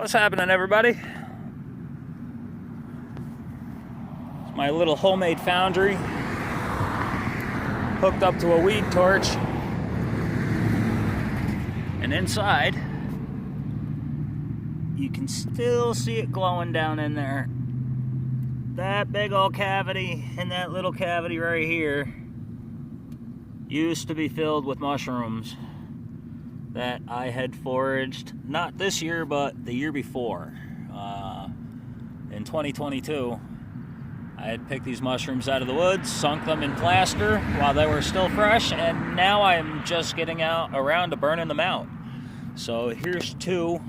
What's happening, everybody? It's my little homemade foundry hooked up to a weed torch, and inside you can still see it glowing down in there. That big old cavity and that little cavity right here used to be filled with mushrooms that I had foraged, not this year, but the year before. In 2022, I had picked these mushrooms out of the woods, sunk them in plaster while they were still fresh, and now I'm just getting around to burning them out. So here's two.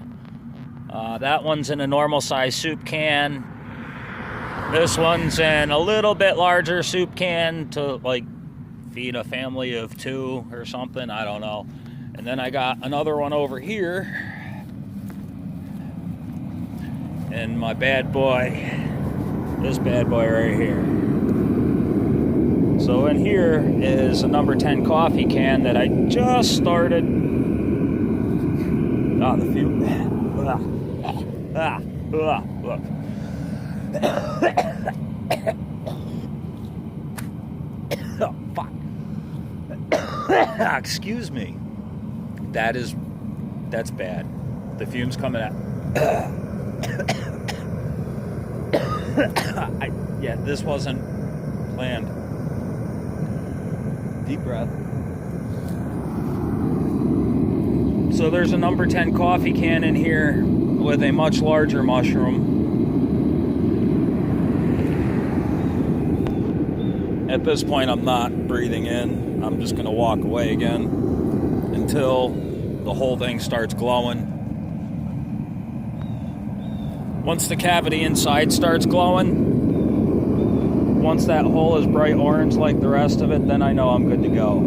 That one's in a normal size soup can. This one's in a little bit larger soup can to like feed a family of two or something, I don't know. And then I got another one over here, and my bad boy, this bad boy right here. So in here is a number 10 coffee can that I just started. Ah, the fume. Look. Oh, fuck. Excuse me. That's bad. The fume's coming out. Yeah, this wasn't planned. Deep breath. So there's a number 10 coffee can in here with a much larger mushroom. At this point, I'm not breathing in. I'm just going to walk away again until the whole thing starts glowing. Once the cavity inside starts glowing, once that hole is bright orange like the rest of it, then I know I'm good to go.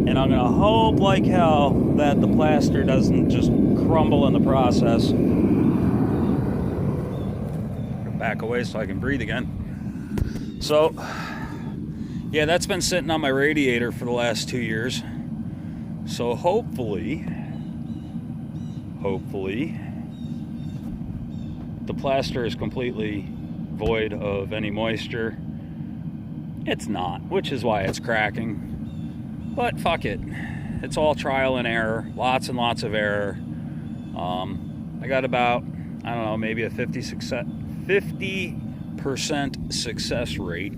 And I'm going to hope like hell that the plaster doesn't just crumble in the process. Back away so I can breathe again. So, yeah, that's been sitting on my radiator for the last 2 years. So hopefully, the plaster is completely void of any moisture. It's not, which is why it's cracking. But fuck it. It's all trial and error. Lots and lots of error. I got about, I don't know, maybe a 50% success rate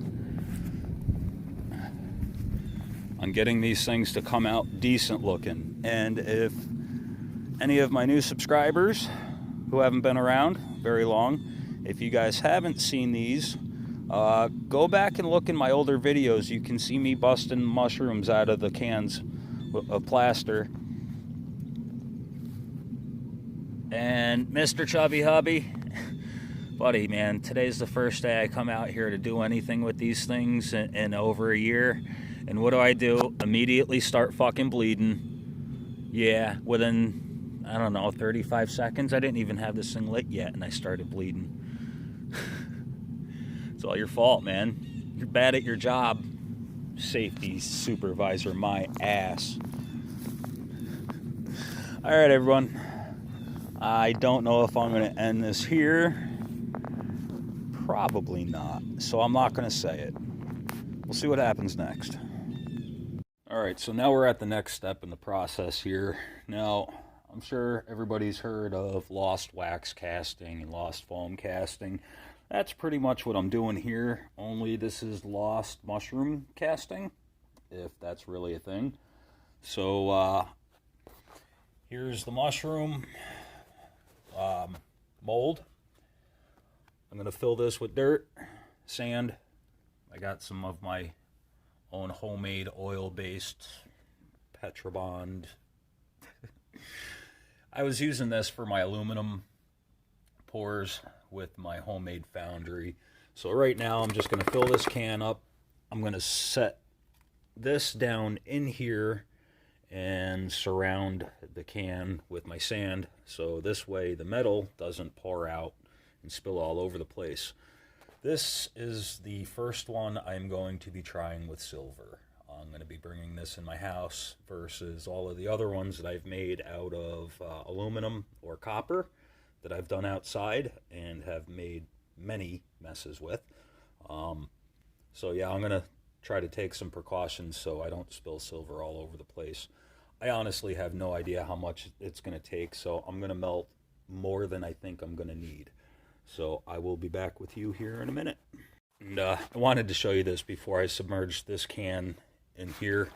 on getting these things to come out decent looking. And if any of my new subscribers who haven't been around very long, if you guys haven't seen these, go back and look in my older videos. You can see me busting mushrooms out of the cans of plaster. And Mr. Chubby Hubby, buddy, man, today's the first day I come out here to do anything with these things in over a year. And what do? Immediately start fucking bleeding. Yeah, within, I don't know, 35 seconds. I didn't even have this thing lit yet, and I started bleeding. It's all your fault, man. You're bad at your job. Safety supervisor, my ass. All right, everyone. I don't know if I'm going to end this here. Probably not. So I'm not going to say it. We'll see what happens next. All right, so now we're at the next step in the process here. Now, I'm sure everybody's heard of lost wax casting and lost foam casting. That's pretty much what I'm doing here, only this is lost mushroom casting, if that's really a thing. So, here's the mushroom mold. I'm going to fill this with dirt, sand. I got some of my own homemade oil-based Petrobond. I was using this for my aluminum pours with my homemade foundry. So right now I'm just going to fill this can up. I'm going to set this down in here and surround the can with my sand, so this way the metal doesn't pour out and spill all over the place. This is the first one I'm going to be trying with silver. I'm going to be bringing this in my house versus all of the other ones that I've made out of aluminum or copper that I've done outside and have made many messes with. So yeah, I'm going to try to take some precautions so I don't spill silver all over the place. I honestly have no idea how much it's going to take, so I'm going to melt more than I think I'm going to need. So I will be back with you here in a minute. And I wanted to show you this before I submerged this can in here.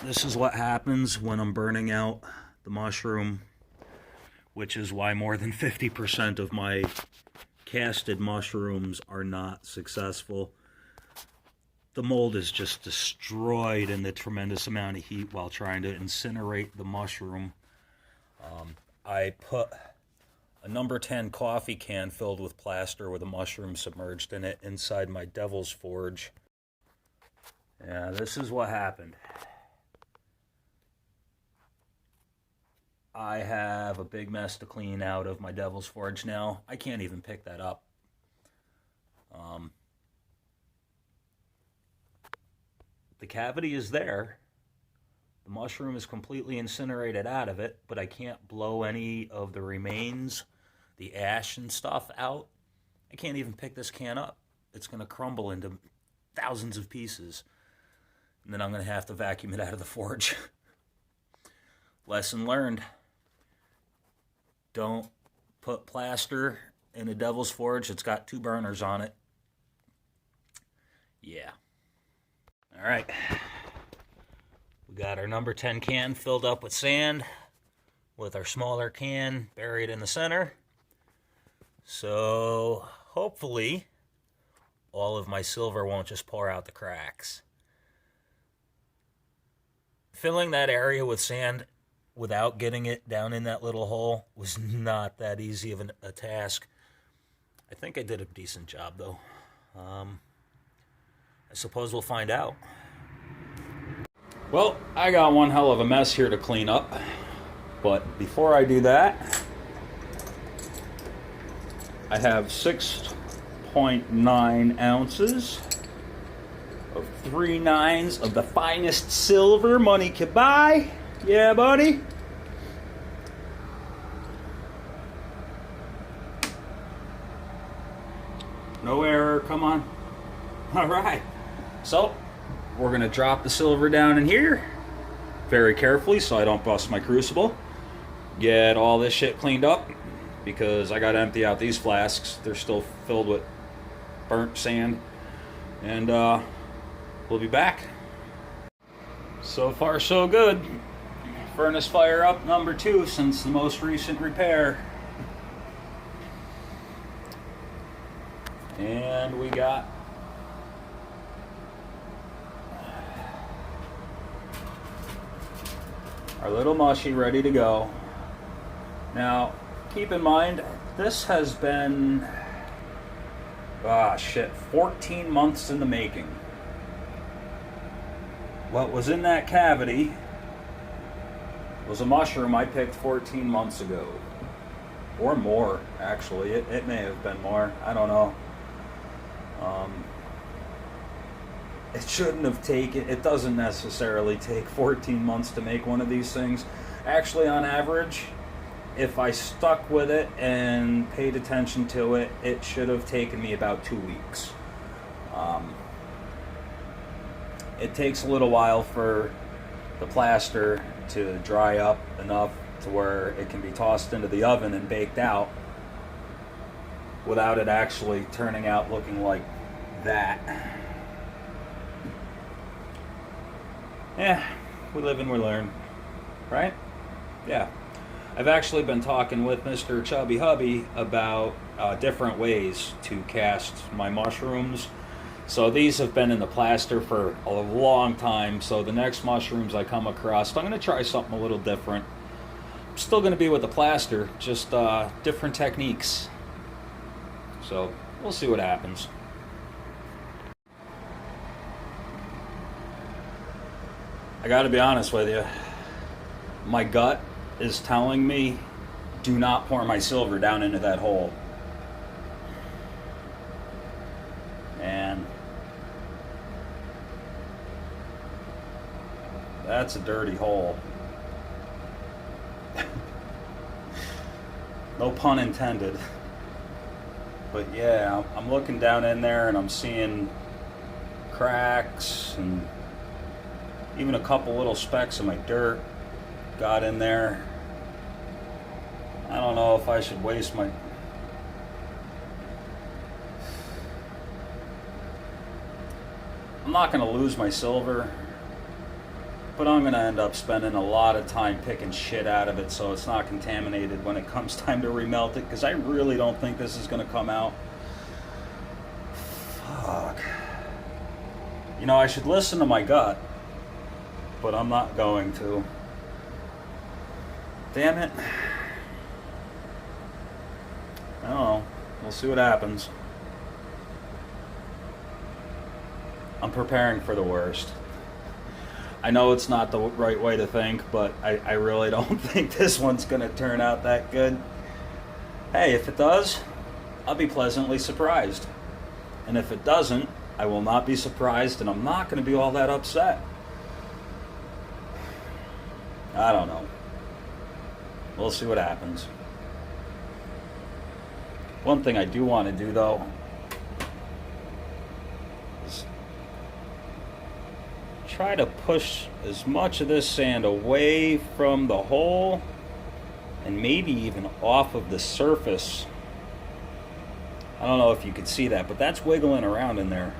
This is what happens when I'm burning out the mushroom, which is why more than 50% of my casted mushrooms are not successful. The mold is just destroyed in the tremendous amount of heat while trying to incinerate the mushroom. I put a number 10 coffee can filled with plaster with a mushroom submerged in it inside my Devil's Forge. Yeah, this is what happened. I have a big mess to clean out of my Devil's Forge now. I can't even pick that up. The cavity is there. The mushroom is completely incinerated out of it, but I can't blow any of the remains, the ash and stuff out. I can't even pick this can up. It's going to crumble into thousands of pieces. And then I'm going to have to vacuum it out of the forge. Lesson learned. Don't put plaster in a Devil's Forge that's got 2 burners on it. Yeah. All right. We got our number 10 can filled up with sand with our smaller can buried in the center. So hopefully all of my silver won't just pour out the cracks. Filling that area with sand without getting it down in that little hole was not that easy of a task. I think I did a decent job though. I suppose we'll find out. Well, I got one hell of a mess here to clean up, but before I do that, I have 6.9 ounces of 3 nines of the finest silver money could buy. Yeah, buddy. No error, come on. All right. So, we're going to drop the silver down in here very carefully so I don't bust my crucible. Get all this shit cleaned up because I got to empty out these flasks. They're still filled with burnt sand. And we'll be back. So far, so good. Furnace fire up number 2 since the most recent repair. And we got our little mushy ready to go. Now, keep in mind, this has been 14 months in the making. What was in that cavity was a mushroom I picked 14 months ago. Or more, actually. It may have been more. I don't know. It shouldn't have taken, it doesn't necessarily take 14 months to make one of these things. Actually, on average, if I stuck with it and paid attention to it, it should have taken me about 2 weeks. It takes a little while for the plaster to dry up enough to where it can be tossed into the oven and baked out without it actually turning out looking like that. Yeah, we live and we learn, right? Yeah. I've actually been talking with Mr. Chubby Hubby about different ways to cast my mushrooms. So these have been in the plaster for a long time, so the next mushrooms I come across, I'm going to try something a little different. I'm still going to be with the plaster, just different techniques. So we'll see what happens. I gotta be honest with you, my gut is telling me do not pour my silver down into that hole. And that's a dirty hole. No pun intended. But yeah, I'm looking down in there and I'm seeing cracks and even a couple little specks of my dirt got in there. I don't know if I should waste my... I'm not going to lose my silver, but I'm going to end up spending a lot of time picking shit out of it so it's not contaminated when it comes time to remelt it, because I really don't think this is going to come out. Fuck. You know, I should listen to my gut, but I'm not going to. Damn it. I don't know. We'll see what happens. I'm preparing for the worst. I know it's not the right way to think, but I really don't think this one's going to turn out that good. Hey, if it does, I'll be pleasantly surprised. And if it doesn't, I will not be surprised, and I'm not going to be all that upset. I don't know. We'll see what happens. One thing I do want to do, though, is try to push as much of this sand away from the hole and maybe even off of the surface. I don't know if you could see that, but that's wiggling around in there.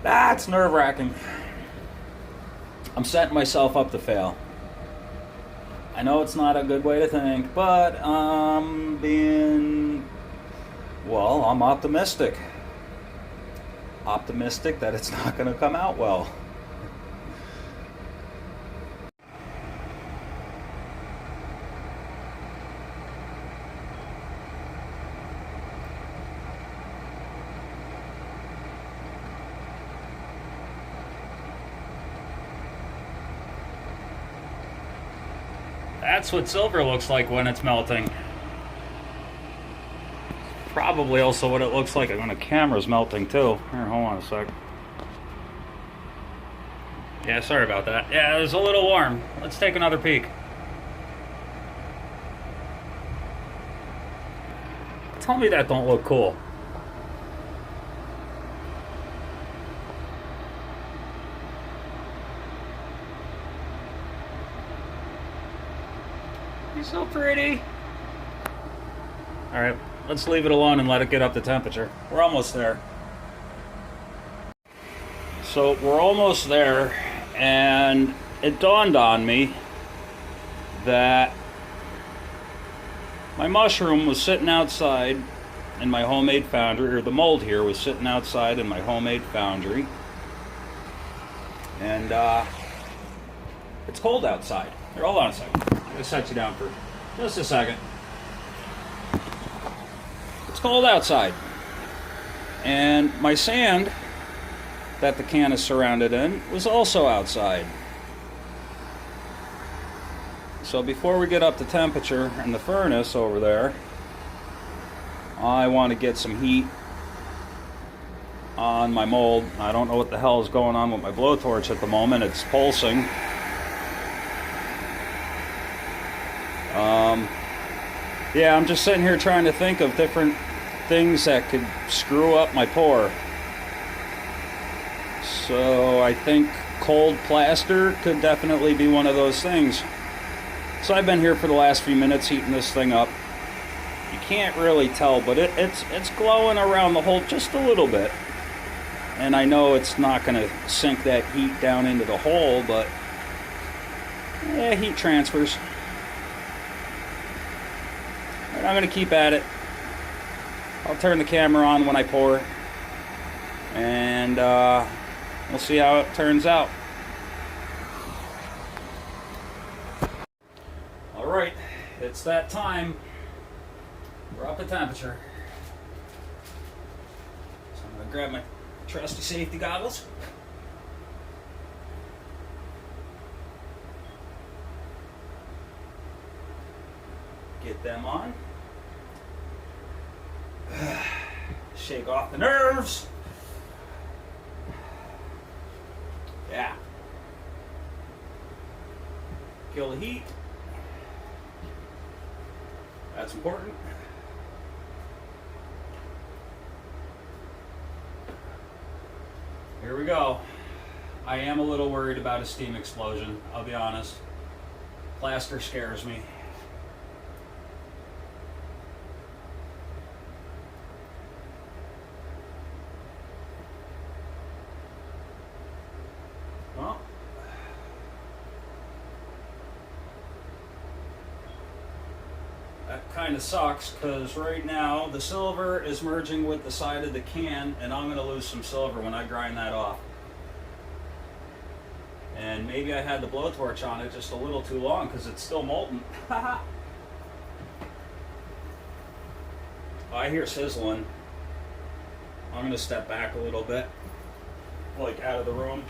That's nerve-wracking. I'm setting myself up to fail. I know it's not a good way to think, but I'm optimistic. Optimistic that it's not going to come out well. That's what silver looks like when it's melting. Probably also what it looks like when the camera's melting too. Here, hold on a sec. Yeah, sorry about that. Yeah, it was a little warm. Let's take another peek. Tell me that don't look cool. He's so pretty. Alright, let's leave it alone and let it get up to temperature. We're almost there. So we're almost there, and it dawned on me that my mushroom was sitting outside in my homemade foundry, or the mold here was sitting outside in my homemade foundry. And it's cold outside. Here, hold on a second. I'm going to set you down for just a second. It's cold outside. And my sand that the can is surrounded in was also outside. So before we get up to temperature in the furnace over there, I want to get some heat on my mold. I don't know what the hell is going on with my blowtorch at the moment. It's pulsing. Yeah, I'm just sitting here trying to think of different things that could screw up my pour. So I think cold plaster could definitely be one of those things. So I've been here for the last few minutes heating this thing up. You can't really tell, but it's glowing around the hole just a little bit. And I know it's not going to sink that heat down into the hole, but yeah, heat transfers. And I'm going to keep at it. I'll turn the camera on when I pour, and we'll see how it turns out. Alright, it's that time. We're up at temperature. So I'm going to grab my trusty safety goggles. Get them on. shake off the nerves. Yeah. Kill the heat. That's important. Here we go. I am a little worried about a steam explosion, I'll be honest. Plaster scares me. Well, that kind of sucks because right now the silver is merging with the side of the can and I'm going to lose some silver when I grind that off. And maybe I had the blowtorch on it just a little too long because it's still molten. I hear sizzling. I'm going to step back a little bit, like out of the room.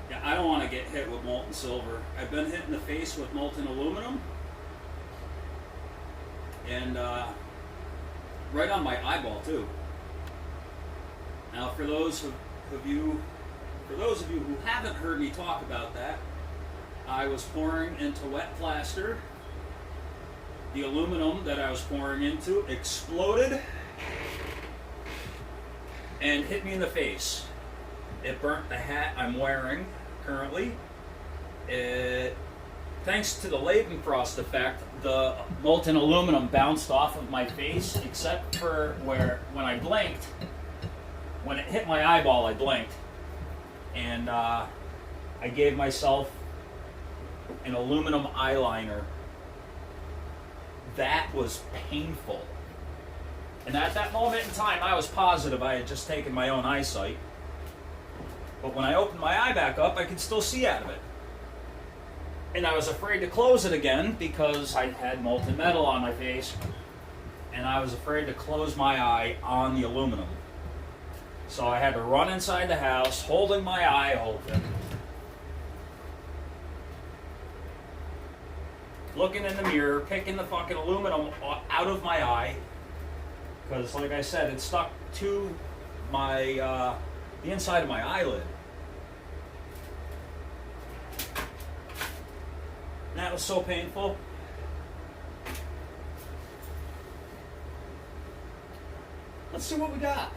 Yeah, I don't want to get hit with molten silver. I've been hit in the face with molten aluminum. And right on my eyeball too. Now for those of you who haven't heard me talk about that, I was pouring into wet plaster. The aluminum that I was pouring into exploded and hit me in the face. It burnt the hat I'm wearing currently. Thanks to the Leeuwenfrost effect, the molten aluminum bounced off of my face, except for when I blinked. When it hit my eyeball, I blinked, and I gave myself an aluminum eyeliner. That was painful. And at that moment in time, I was positive I had just taken my own eyesight. But when I opened my eye back up, I could still see out of it. And I was afraid to close it again because I had molten metal on my face, and I was afraid to close my eye on the aluminum. So I had to run inside the house, holding my eye open, looking in the mirror, picking the fucking aluminum out of my eye, because like I said, it stuck to my the inside of my eyelid. And that was so painful. Let's see what we got.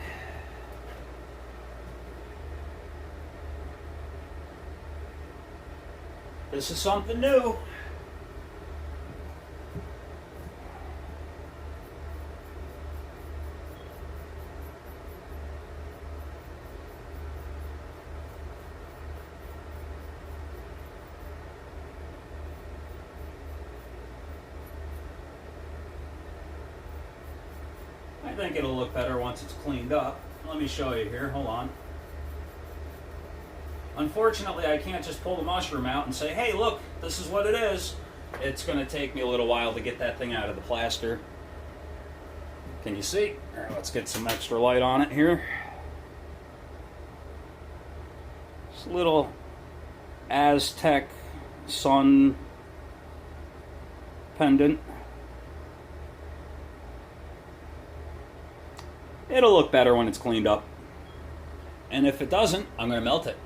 This is something new. I think it'll look better once it's cleaned up. Let me show you here. Hold on. Unfortunately, I can't just pull the mushroom out and say, hey, look, this is what it is. It's going to take me a little while to get that thing out of the plaster. Can you see? All right, let's get some extra light on it here. This little Aztec sun pendant. It'll look better when it's cleaned up. And if it doesn't, I'm going to melt it.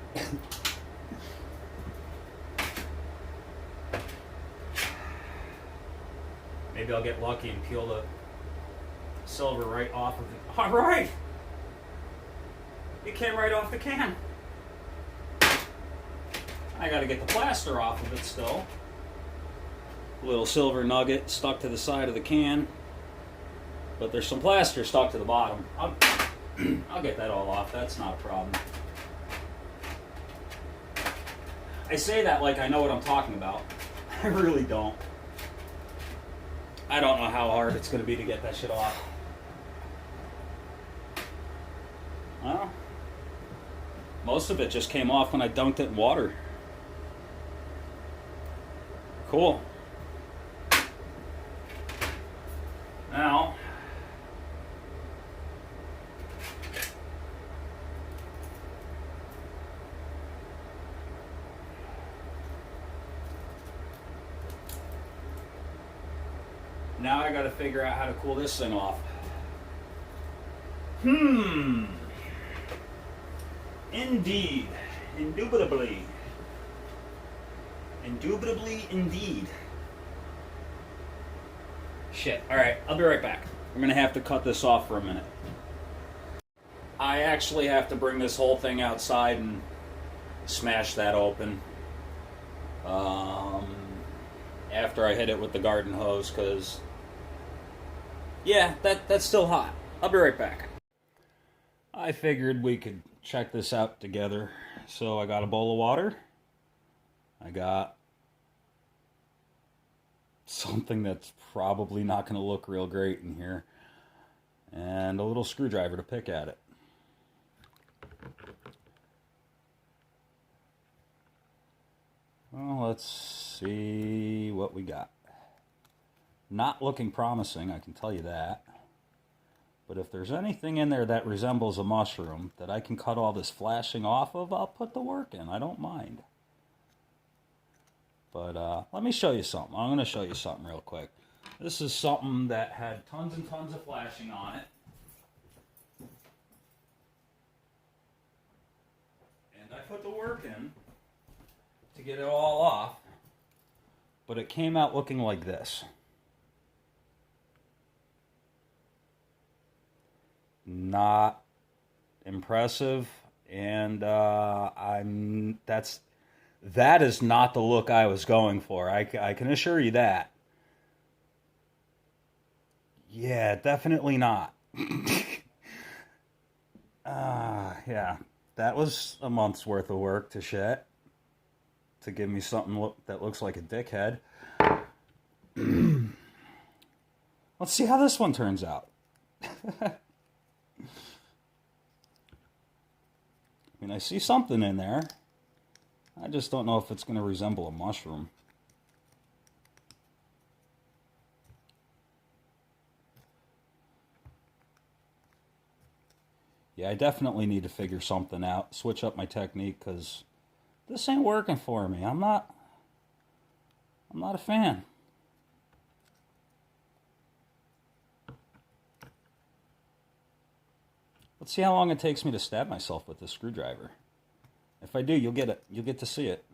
Maybe I'll get lucky and peel the silver right off of it. All right! It came right off the can. I got to get the plaster off of it still. A little silver nugget stuck to the side of the can. But there's some plaster stuck to the bottom. I'll get that all off. That's not a problem. I say that like I know what I'm talking about. I really don't. I don't know how hard it's going to be to get that shit off. Well, most of it just came off when I dunked it in water. Cool. Now, Now I gotta figure out how to cool this thing off. Indeed. Indubitably. Indubitably indeed. Shit. Alright, I'll be right back. I'm gonna have to cut this off for a minute. I actually have to bring this whole thing outside and smash that open. After I hit it with the garden hose, because yeah, that's still hot. I'll be right back. I figured we could check this out together. So I got a bowl of water. I got something that's probably not going to look real great in here. And a little screwdriver to pick at it. Well, let's see what we got. Not looking promising, I can tell you that. But if there's anything in there that resembles a mushroom that I can cut all this flashing off of, I'll put the work in. I don't mind. But let me show you something. I'm going to show you something real quick. This is something that had tons and tons of flashing on it. And I put the work in to get it all off. But it came out looking like this. Not impressive, and that is not the look I was going for. I can assure you that. Yeah, definitely not. Yeah, that was a month's worth of work to shit to give me something that looks like a dickhead. Let's see how this one turns out. I mean, I see something in there. I just don't know if it's going to resemble a mushroom. Yeah, I definitely need to figure something out. Switch up my technique, because this ain't working for me. I'm not a fan. Let's see how long it takes me to stab myself with this screwdriver. If I do, you'll get it. You'll get to see it.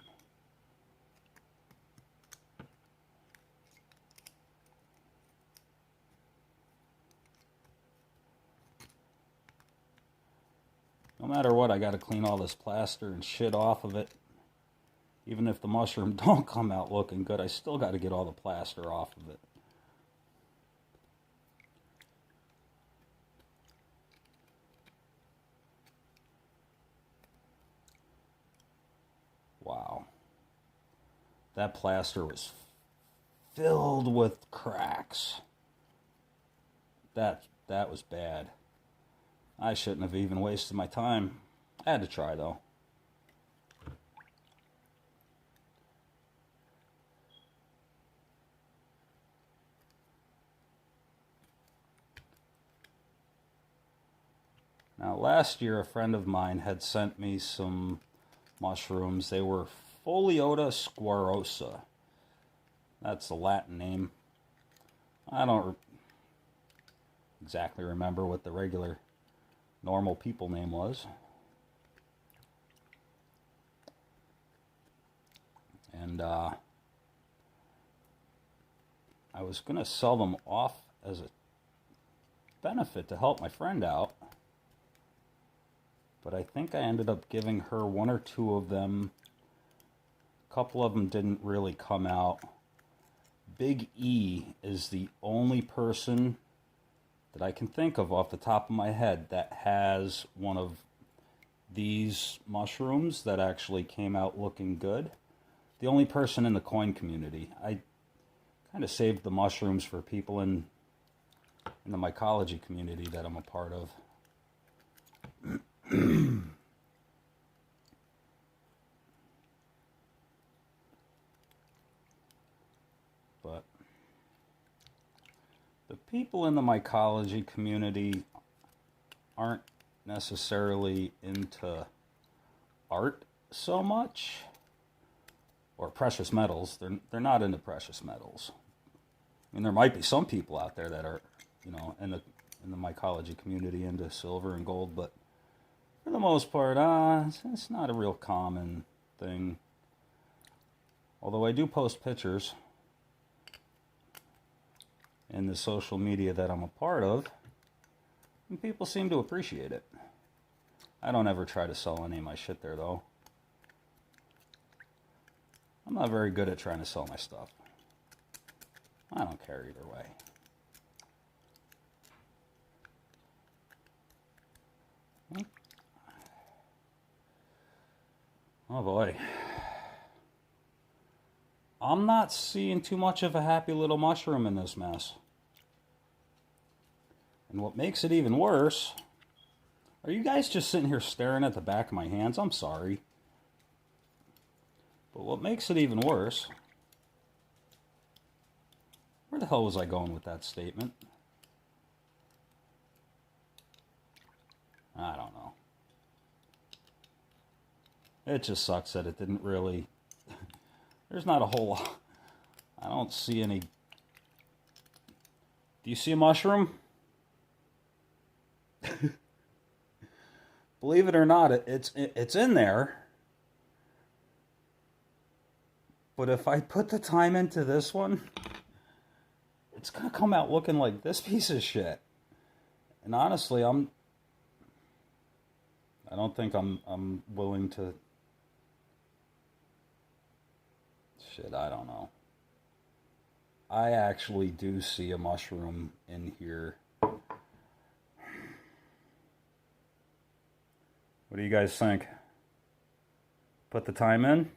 No matter what, I got to clean all this plaster and shit off of it. Even if the mushroom don't come out looking good, I still got to get all the plaster off of it. Wow. That plaster was filled with cracks. That was bad. I shouldn't have even wasted my time. I had to try, though. Now, last year, a friend of mine had sent me some mushrooms. They were Foliota squarosa. That's the Latin name. I don't exactly remember what the regular normal people name was. And I was going to sell them off as a benefit to help my friend out. But I think I ended up giving her one or two of them. A couple of them didn't really come out. Big E is the only person that I can think of off the top of my head that has one of these mushrooms that actually came out looking good. The only person in the coin community. I kind of saved the mushrooms for people in the mycology community that I'm a part of. But the people in the mycology community aren't necessarily into art so much, or precious metals. They're not into precious metals. I mean, there might be some people out there that are, you know, in the mycology community into silver and gold, but for the most part, it's not a real common thing. Although I do post pictures in the social media that I'm a part of, and people seem to appreciate it. I don't ever try to sell any of my shit there, though. I'm not very good at trying to sell my stuff. I don't care either way. Oh boy. I'm not seeing too much of a happy little mushroom in this mess. And what makes it even worse, are you guys just sitting here staring at the back of my hands? I'm sorry. But what makes it even worse, where the hell was I going with that statement? I don't know. It just sucks that it didn't really... There's not a whole lot. I don't see any... Do you see a mushroom? Believe it or not, it's in there. But if I put the time into this one, it's going to come out looking like this piece of shit. And honestly, I don't think I'm willing to... Shit, I don't know. I actually do see a mushroom in here. What do you guys think? Put the time in?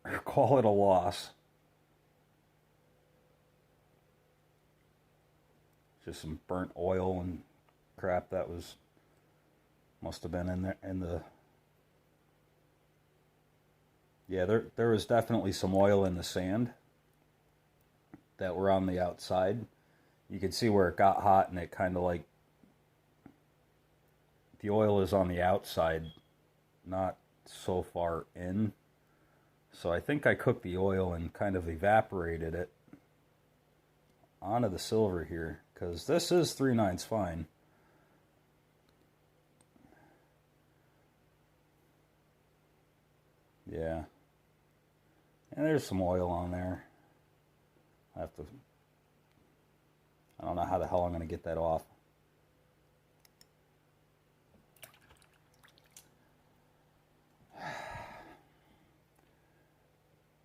Or call it a loss? Just some burnt oil and crap that must have been in there in the... Yeah, there was definitely some oil in the sand that were on the outside. You could see where it got hot and it kind of like... The oil is on the outside, not so far in. So I think I cooked the oil and kind of evaporated it onto the silver here, because this is 3/9 fine. Yeah. And there's some oil on there. I don't know how the hell I'm going to get that off.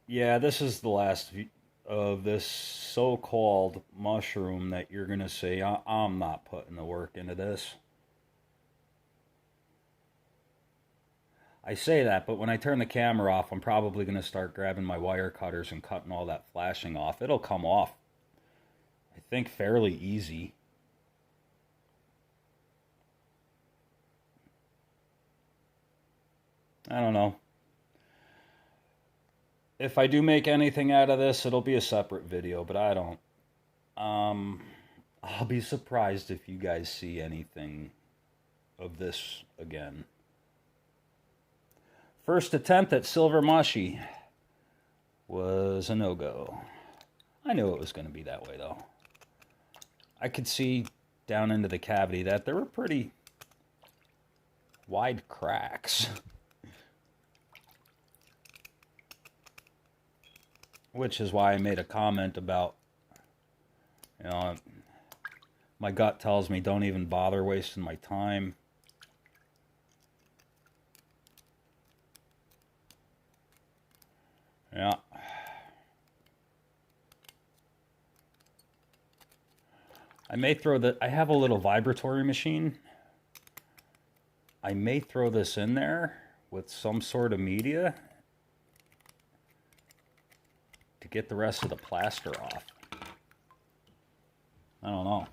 Yeah, this is the last of this so-called mushroom that you're going to say, I'm not putting the work into this. I say that, but when I turn the camera off, I'm probably going to start grabbing my wire cutters and cutting all that flashing off. It'll come off, I think, fairly easy. I don't know. If I do make anything out of this, it'll be a separate video, but I don't. I'll be surprised if you guys see anything of this again. First attempt at silver mushy was a no-go. I knew it was going to be that way, though. I could see down into the cavity that there were pretty wide cracks. Which is why I made a comment about, you know, my gut tells me don't even bother wasting my time. Yeah. I may throw I have a little vibratory machine. I may throw this in there with some sort of media to get the rest of the plaster off. I don't know.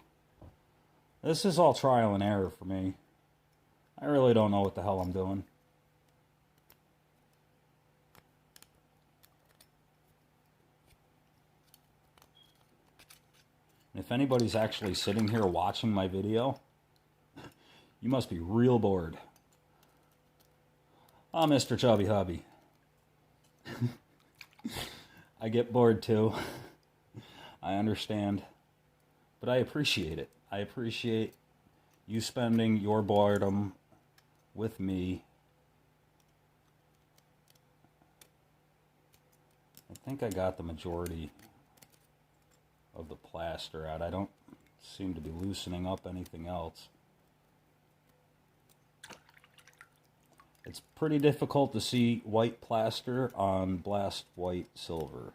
This is all trial and error for me. I really don't know what the hell I'm doing. If anybody's actually sitting here watching my video, you must be real bored. Ah, Mr. Chubby Hubby. I get bored too. I understand. But I appreciate it. I appreciate you spending your boredom with me. I think I got the majority of the plaster out. I don't seem to be loosening up anything else. It's pretty difficult to see white plaster on blast white silver.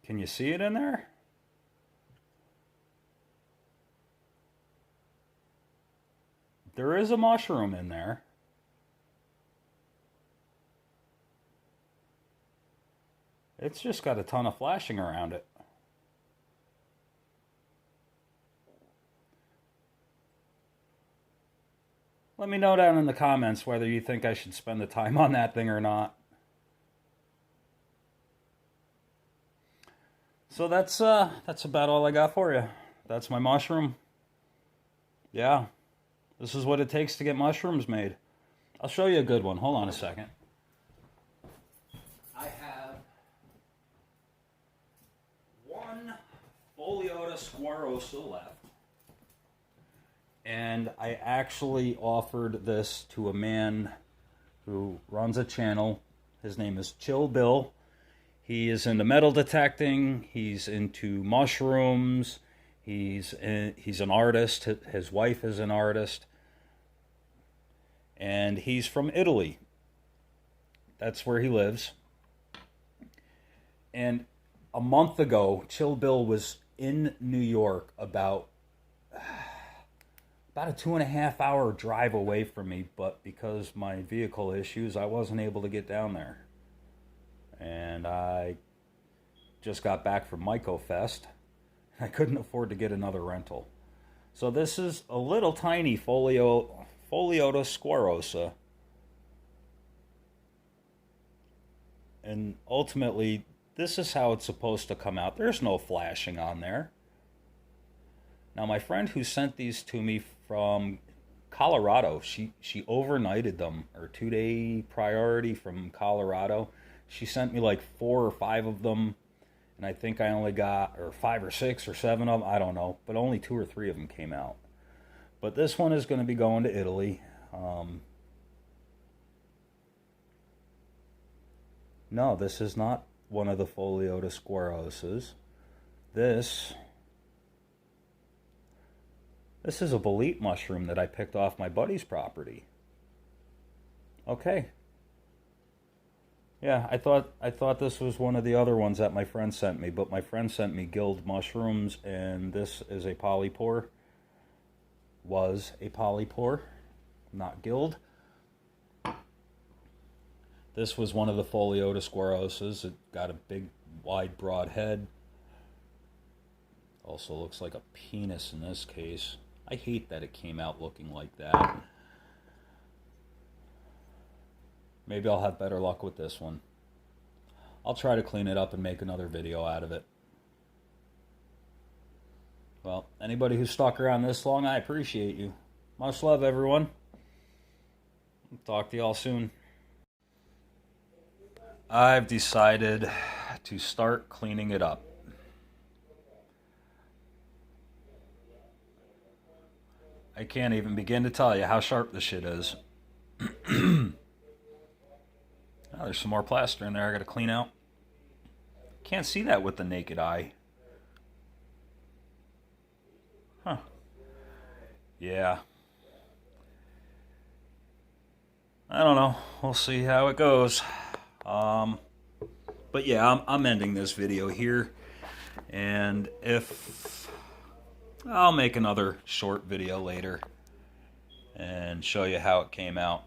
Can you see it in there? There is a mushroom in there. It's just got a ton of flashing around it. Let me know down in the comments whether you think I should spend the time on that thing or not. So that's about all I got for you. That's my mushroom. Yeah, this is what it takes to get mushrooms made. I'll show you a good one. Hold on a second. I have one Foliota squarosa left. And I actually offered this to a man who runs a channel. His name is Chill Bill. He is into metal detecting. He's into mushrooms. He's an artist. His wife is an artist. And he's from Italy. That's where he lives. And a month ago, Chill Bill was in New York about a 2.5 hour drive away from me, but because my vehicle issues, I wasn't able to get down there. And I just got back from MycoFest. I couldn't afford to get another rental. So this is a little tiny Foliota squarosa. And ultimately, this is how it's supposed to come out. There's no flashing on there. Now, my friend who sent these to me from Colorado, she overnighted them, or 2-day priority from Colorado. She sent me like 4 or 5 of them, and I think I only got, or 5 or 6 or 7 of them, I don't know, but only 2 or 3 of them came out. But this one is going to be going to Italy. No, this is not one of the Foliota squarosas. This is a bolete mushroom that I picked off my buddy's property. Okay. Yeah, I thought this was one of the other ones that my friend sent me, but my friend sent me gilled mushrooms, and this is a polypore. Was a polypore, not gilled. This was one of the Foliota squarosas. It got a big, wide, broad head. Also looks like a penis in this case. I hate that it came out looking like that. Maybe I'll have better luck with this one. I'll try to clean it up and make another video out of it. Well, anybody who stuck around this long, I appreciate you. Much love, everyone. Talk to y'all soon. I've decided to start cleaning it up. I can't even begin to tell you how sharp this shit is. Oh, there's some more plaster in there I gotta clean out. Can't see that with the naked eye. Huh. Yeah. I don't know. We'll see how it goes. But yeah, I'm ending this video here. And if I'll make another short video later and show you how it came out.